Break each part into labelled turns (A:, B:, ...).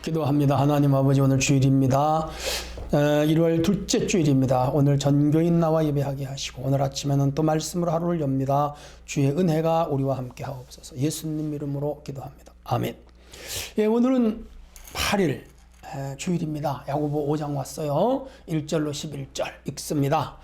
A: 기도합니다. 하나님 아버지, 오늘 주일입니다. 1월 둘째 주일입니다. 오늘 전교인 나와 예배하게 하시고 오늘 아침에는 또 말씀으로 하루를 엽니다. 주의 은혜가 우리와 함께 하옵소서. 예수님 이름으로 기도합니다. 아멘. 오늘은 8일 주일입니다. 야고보 5장 왔어요. 1절로 11절 읽습니다.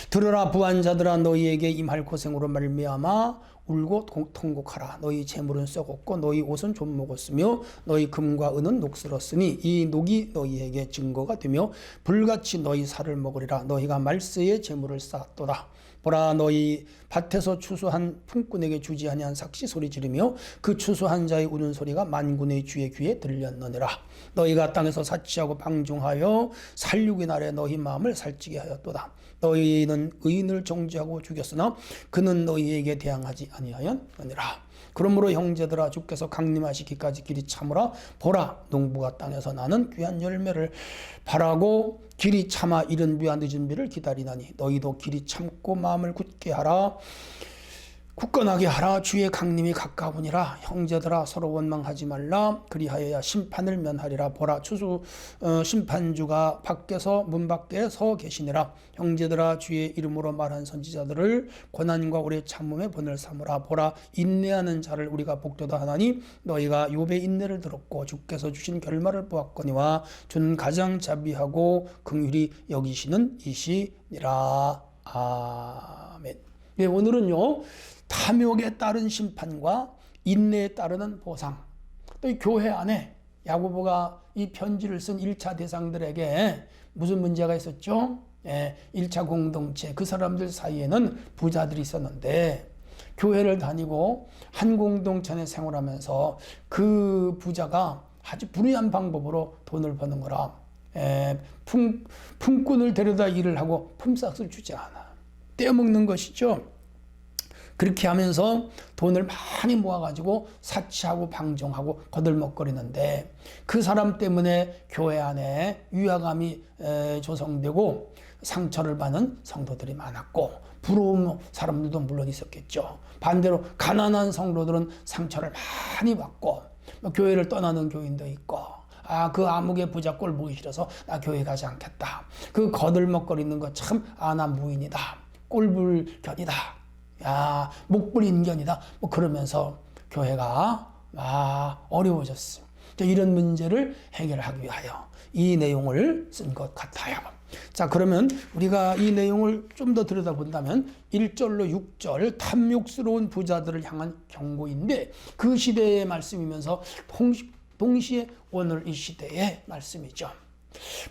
A: 들으라 부한자들아, 너희에게 임할 고생으로 말미암아 울고 통곡하라. 너희 재물은 썩었고 너희 옷은 좀 먹었으며 너희 금과 은은 녹슬었으니 이 녹이 너희에게 증거가 되며 불같이 너희 살을 먹으리라. 너희가 말세에 재물을 쌓았도다. 보라, 너희 밭에서 추수한 품꾼에게 주지 아니한 삭시 소리 지르며 그 추수한 자의 우는 소리가 만군의 주의 귀에 들렸느니라. 너희가 땅에서 사치하고 방종하여 살육의 날에 너희 마음을 살찌게 하였도다. 너희는 의인을 정죄하고 죽였으나 그는 너희에게 대항하지 아니하였느니라. 그러므로 형제들아, 주께서 강림하시기까지 길이 참으라. 보라, 농부가 땅에서 나는 귀한 열매를 바라고 길이 참아 이른 비와 늦은 비를 기다리나니 너희도 길이 참고 마음을 굳게 하라. 굳건하게 하라. 주의 강림이 가까우니라. 형제들아, 서로 원망하지 말라. 그리하여야 심판을 면하리라. 보라, 심판주가 밖에서 문 밖에 서 계시니라. 형제들아, 주의 이름으로 말한 선지자들을 고난과 오래 참음의 본을 삼으라. 보라, 인내하는 자를 우리가 복되다 하나니 너희가 욥의 인내를 들었고 주께서 주신 결말을 보았거니와 주는 가장 자비하고 긍휼히 여기시는 이시니라. 아멘. 오늘은요, 탐욕에 따른 심판과 인내에 따르는 보상, 또 이 교회 안에 야고보가 이 편지를 쓴 1차 대상들에게 무슨 문제가 있었죠? 1차 공동체, 그 사람들 사이에는 부자들이 있었는데 교회를 다니고 한 공동체 내 생활하면서 그 부자가 아주 불의한 방법으로 돈을 버는 거라. 품꾼을 데려다 일을 하고 품삯을 주지 않아. 떼어먹는 것이죠. 그렇게 하면서 돈을 많이 모아가지고 사치하고 방종하고 거들먹거리는데 그 사람 때문에 교회 안에 위화감이 조성되고 상처를 받는 성도들이 많았고 부러운 사람들도 물론 있었겠죠. 반대로 가난한 성도들은 상처를 많이 받고 교회를 떠나는 교인도 있고, 그 아무개 부자 꼴 보기 싫어서 나 교회 가지 않겠다. 그 거들먹거리는 거 참 나 무인이다. 꼴불견이다. 목불인견이다. 그러면서 교회가 어려워졌어요. 이런 문제를 해결하기 위하여 이 내용을 쓴 것 같아요. 자, 그러면 우리가 이 내용을 좀 더 들여다본다면 1절로 6절 탐욕스러운 부자들을 향한 경고인데 그 시대의 말씀이면서 동시에 오늘 이 시대의 말씀이죠.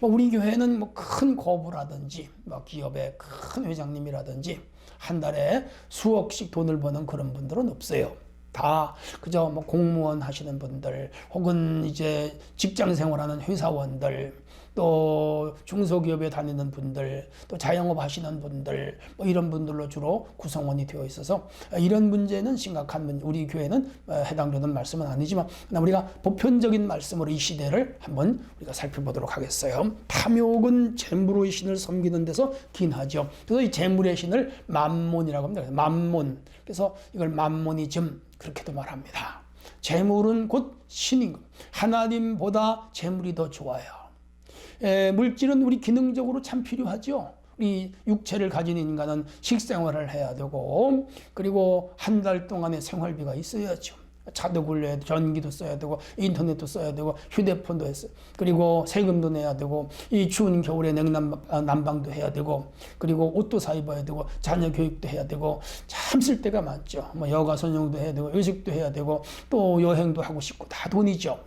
A: 우리 교회는 큰 거부라든지 기업의 큰 회장님이라든지 한 달에 수억씩 돈을 버는 그런 분들은 없어요. 다 그저 공무원 하시는 분들, 혹은 이제 직장 생활하는 회사원들, 또 중소기업에 다니는 분들, 또 자영업 하시는 분들, 이런 분들로 주로 구성원이 되어 있어서 이런 문제는 심각한 문제, 우리 교회는 해당되는 말씀은 아니지만 우리가 보편적인 말씀으로 이 시대를 한번 우리가 살펴보도록 하겠어요. 탐욕은 재물의 신을 섬기는 데서 기인하죠. 그래서 이 재물의 신을 맘몬이라고 합니다. 맘몬. 그래서 이걸 맘모니즘 그렇게도 말합니다. 재물은 곧 신인 것. 하나님보다 재물이 더 좋아요. 물질은 우리 기능적으로 참 필요하죠. 우리 육체를 가진 인간은 식생활을 해야 되고, 그리고 한 달 동안의 생활비가 있어야죠. 차도 굴려야 되고, 전기도 써야 되고, 인터넷도 써야 되고, 휴대폰도 했어요. 그리고 세금도 내야 되고, 이 추운 겨울에 난방도 해야 되고, 그리고 옷도 사 입어야 되고, 자녀 교육도 해야 되고, 참 쓸 데가 많죠. 여가 선용도 해야 되고, 의식도 해야 되고, 또 여행도 하고 싶고, 다 돈이죠.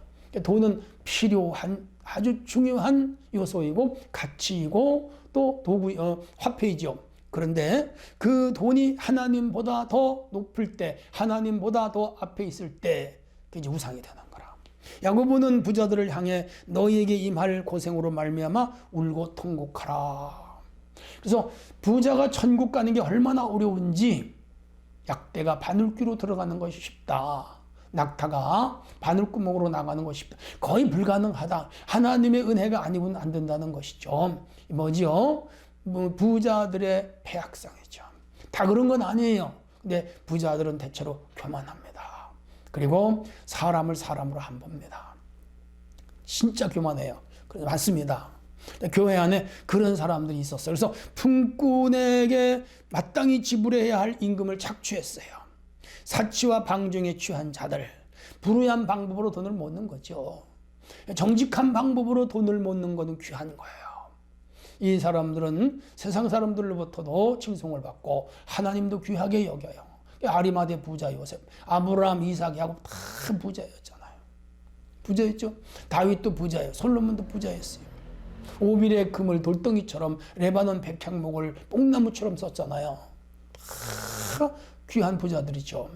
A: 돈은 필요한 아주 중요한 요소이고 가치이고 또 도구, 화폐이죠. 그런데 그 돈이 하나님보다 더 높을 때, 하나님보다 더 앞에 있을 때 그게 이제 우상이 되는 거라. 야고보는 부자들을 향해 너희에게 임할 고생으로 말미암아 울고 통곡하라. 그래서 부자가 천국 가는 게 얼마나 어려운지, 약대가 바늘귀로 들어가는 것이 쉽다. 낙타가 바늘구멍으로 나가는 것이 쉽다. 거의 불가능하다. 하나님의 은혜가 아니고는 안 된다는 것이죠. 뭐지요? 부자들의 폐악상이죠. 다 그런 건 아니에요. 근데 부자들은 대체로 교만합니다. 그리고 사람을 사람으로 안 봅니다. 진짜 교만해요. 그래서 맞습니다. 교회 안에 그런 사람들이 있었어요. 그래서 품꾼에게 마땅히 지불해야 할 임금을 착취했어요. 사치와 방종에 취한 자들, 불우한 방법으로 돈을 모는 거죠. 정직한 방법으로 돈을 모는 것은 귀한 거예요. 이 사람들은 세상 사람들로부터도 칭송을 받고 하나님도 귀하게 여겨요. 아리마대 부자 요셉, 아브라함, 이삭하고 다 부자였잖아요. 부자였죠. 다윗도 부자예요. 솔로몬도 부자였어요. 오빌의 금을 돌덩이처럼 레바논 백향목을 뽕나무처럼 썼잖아요. 다 귀한 부자들이죠.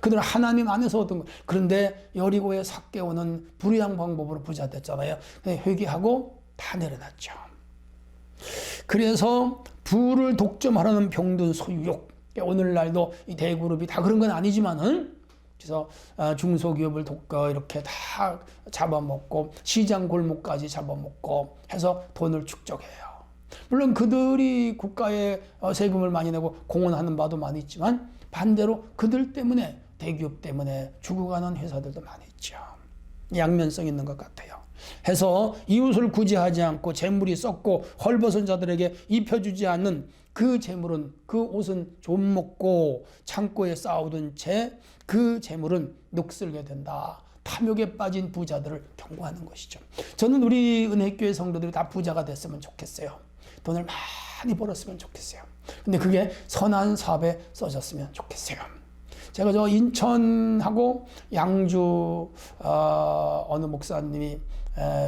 A: 그들은 하나님 안에서 얻은 거. 그런데 여리고의 삭개오는 불의한 방법으로 부자 됐잖아요. 회개하고 다 내려놨죠. 그래서 부를 독점하려는 병든 소유욕. 오늘날도 이 대그룹이 다 그런 건 아니지만은, 그래서 중소기업을 이렇게 다 잡아먹고 시장 골목까지 잡아먹고 해서 돈을 축적해요. 물론 그들이 국가에 세금을 많이 내고 공헌하는 바도 많이 있지만 반대로 그들 때문에, 대기업 때문에 죽어가는 회사들도 많이 있죠. 양면성 있는 것 같아요. 해서 이웃을 구제하지 않고 재물이 썩고 헐벗은 자들에게 입혀주지 않는 그 재물은, 그 옷은 좀 먹고 창고에 쌓아둔 채 그 재물은 녹슬게 된다. 탐욕에 빠진 부자들을 경고하는 것이죠. 저는 우리 은혜교회 성도들이 다 부자가 됐으면 좋겠어요. 돈을 많이 벌었으면 좋겠어요. 근데 그게 선한 사업에 써졌으면 좋겠어요. 제가 저 인천하고 양주 어느 목사님이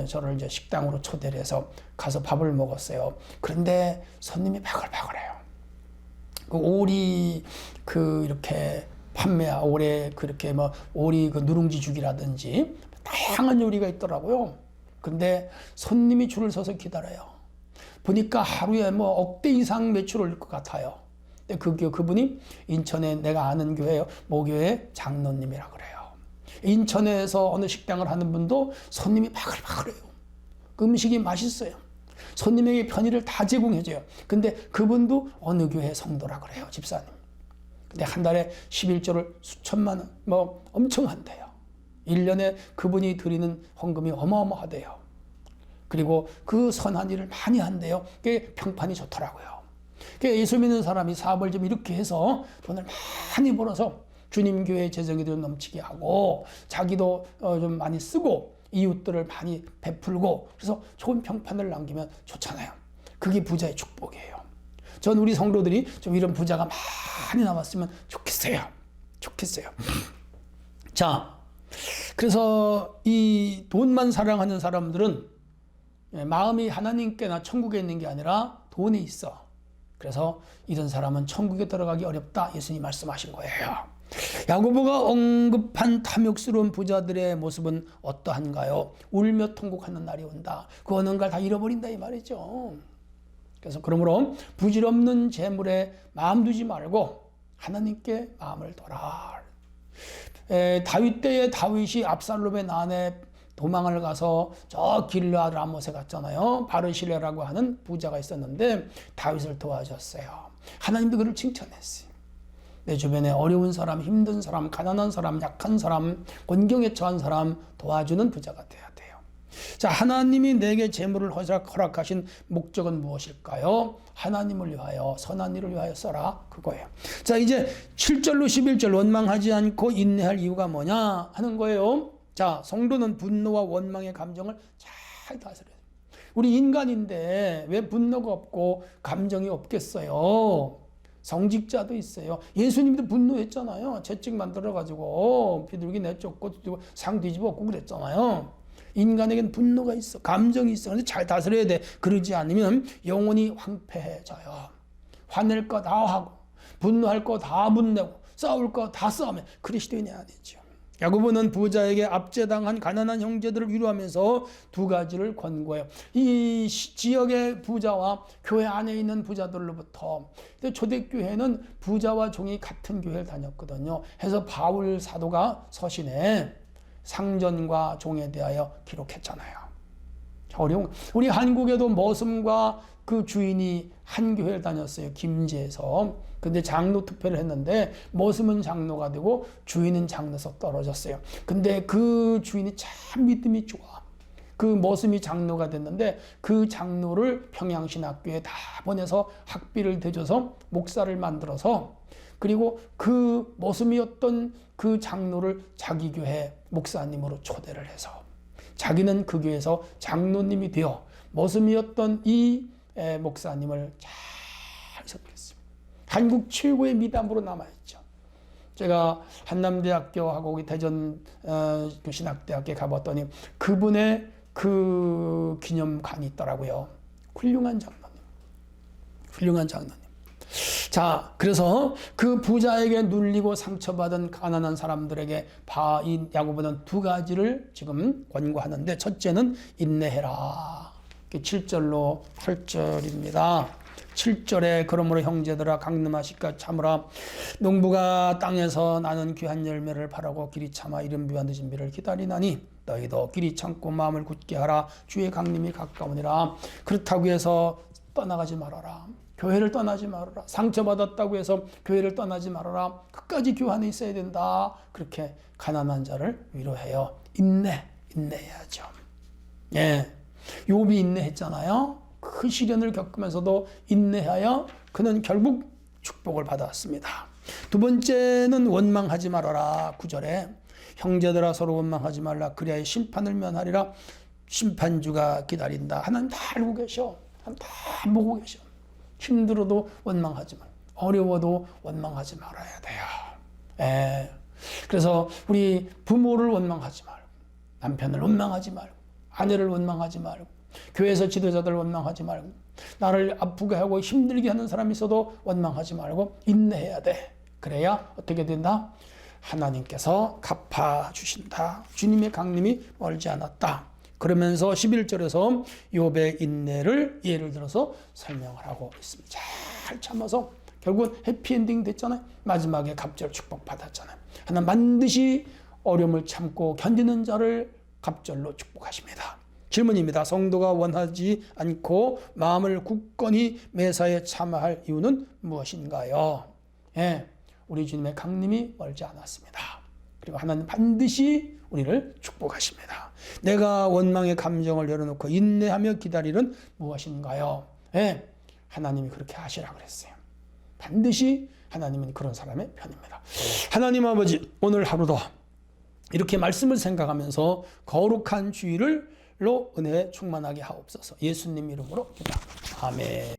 A: 저를 이제 식당으로 초대를 해서 가서 밥을 먹었어요. 그런데 손님이 바글바글해요. 그 오리 이렇게 오래 그렇게 오리 누룽지 죽이라든지 다양한 요리가 있더라고요. 근데 손님이 줄을 서서 기다려요. 보니까 하루에 억대 이상 매출 올릴 것 같아요. 근데 그분이 인천에 내가 아는 교회요, 모교회 장로님이라 그래요. 인천에서 어느 식당을 하는 분도 손님이 바글바글해요. 그 음식이 맛있어요. 손님에게 편의를 다 제공해줘요. 근데 그분도 어느 교회 성도라 그래요, 집사님. 근데 한 달에 11조를 수천만 원, 엄청 한대요. 1년에 그분이 드리는 헌금이 어마어마하대요. 그리고 그 선한 일을 많이 한대요. 그게 평판이 좋더라고요. 예수 믿는 사람이 사업을 좀 이렇게 해서 돈을 많이 벌어서 주님 교회 재정이 좀 넘치게 하고 자기도 좀 많이 쓰고 이웃들을 많이 베풀고 그래서 좋은 평판을 남기면 좋잖아요. 그게 부자의 축복이에요. 전 우리 성도들이 좀 이런 부자가 많이 나왔으면 좋겠어요. 자, 그래서 이 돈만 사랑하는 사람들은 마음이 하나님께나 천국에 있는 게 아니라 돈에 있어. 그래서 이런 사람은 천국에 들어가기 어렵다. 예수님이 말씀하신 거예요. 야고보가 언급한 탐욕스러운 부자들의 모습은 어떠한가요? 울며 통곡하는 날이 온다. 그 어느 걸 다 잃어버린다 이 말이죠. 그래서 그러므로 부질없는 재물에 마음 두지 말고 하나님께 마음을 둬라. 다윗 때의 다윗이 압살롬의 난에 도망을 가서 저 길르앗 라못에 갔잖아요. 바르실레라고 하는 부자가 있었는데 다윗을 도와줬어요. 하나님도 그를 칭찬했어요. 내 주변에 어려운 사람, 힘든 사람, 가난한 사람, 약한 사람, 곤경에 처한 사람 도와주는 부자가 돼야 돼요. 자, 하나님이 내게 재물을 허락하신 목적은 무엇일까요? 하나님을 위하여, 선한 일을 위하여 써라. 그거예요. 자, 이제 7절로 11절 원망하지 않고 인내할 이유가 뭐냐 하는 거예요. 자, 성도는 분노와 원망의 감정을 잘 다스려야 돼요. 우리 인간인데 왜 분노가 없고 감정이 없겠어요? 성직자도 있어요. 예수님도 분노했잖아요. 채찍 만들어가지고 비둘기 내쫓고 상 뒤집어 엎고 그랬잖아요. 인간에겐 분노가 있어. 감정이 있어. 그런데 잘 다스려야 돼. 그러지 않으면 영혼이 황폐해져요. 화낼 거 다 하고 분노할 거 다 분내고 싸울 거 다 싸우면 그리스도인이 아니죠. 야고보는 부자에게 압제당한 가난한 형제들을 위로하면서 두 가지를 권고해요. 이 지역의 부자와 교회 안에 있는 부자들로부터, 초대교회는 부자와 종이 같은 교회를 다녔거든요. 해서 바울 사도가 서신에 상전과 종에 대하여 기록했잖아요. 어려운, 우리 한국에도 머슴과 그 주인이 한 교회를 다녔어요. 김제에서. 근데 장로 투표를 했는데 머슴은 장로가 되고 주인은 장로에서 떨어졌어요. 근데 그 주인이 참 믿음이 좋아. 그 머슴이 장로가 됐는데 그 장로를 평양신학교에 다 보내서 학비를 대줘서 목사를 만들어서 그리고 그 머슴이었던 그 장로를 자기 교회 목사님으로 초대를 해서 자기는 그 교회에서 장로님이 되어 머슴이었던 이 목사님을 잘 섬겼습니다. 한국 최고의 미담으로 남아있죠. 제가 한남대학교하고 대전 그 신학대학교에 가봤더니 그분의 그 기념관이 있더라고요. 훌륭한 장로님. 훌륭한 장로님. 자, 그래서 그 부자에게 눌리고 상처받은 가난한 사람들에게 이 야고보는 두 가지를 지금 권고하는데, 첫째는 인내해라. 7절로 8절입니다. 7절에 그러므로 형제들아 강림하시까 참으라. 농부가 땅에서 나는 귀한 열매를 바라고 길이 참아 이른 비와 늦은 비를 기다리나니 너희도 길이 참고 마음을 굳게 하라. 주의 강림이 가까우니라. 그렇다고 해서 떠나가지 말아라. 교회를 떠나지 말아라. 상처받았다고 해서 교회를 떠나지 말아라. 끝까지 교회 안에 있어야 된다. 그렇게 가난한 자를 위로해요. 인내해야죠. 예, 욥이 인내했잖아요. 그 시련을 겪으면서도 인내하여 그는 결국 축복을 받았습니다. 두 번째는 원망하지 말아라. 9절에 형제들아 서로 원망하지 말라. 그리하여 심판을 면하리라. 심판주가 기다린다. 하나님 다 알고 계셔. 하나님 다 보고 계셔. 힘들어도 원망하지 말. 어려워도 원망하지 말아야 돼요. 예. 그래서 우리 부모를 원망하지 말고, 남편을 원망하지 말고, 아내를 원망하지 말고, 교회에서 지도자들 원망하지 말고, 나를 아프게 하고 힘들게 하는 사람이 있어도 원망하지 말고 인내해야 돼. 그래야 어떻게 된다? 하나님께서 갚아주신다. 주님의 강림이 멀지 않았다. 그러면서 11절에서 욥의 인내를 예를 들어서 설명을 하고 있습니다. 잘 참아서 결국은 해피엔딩 됐잖아요. 마지막에 갑절 축복 받았잖아요. 하나님 반드시 어려움을 참고 견디는 자를 갑절로 축복하십니다. 질문입니다. 성도가 원하지 않고 마음을 굳건히 매사에 참아할 이유는 무엇인가요? 예, 우리 주님의 강림이 멀지 않았습니다. 그리고 하나님 반드시 우리를 축복하십니다. 내가 원망의 감정을 열어놓고 인내하며 기다리는 무엇인가요? 예, 하나님이 그렇게 하시라 그랬어요. 반드시 하나님은 그런 사람의 편입니다. 하나님 아버지, 오늘 하루도 이렇게 말씀을 생각하면서 거룩한 주의로 은혜에 충만하게 하옵소서. 예수님 이름으로 기도합니다. 아멘.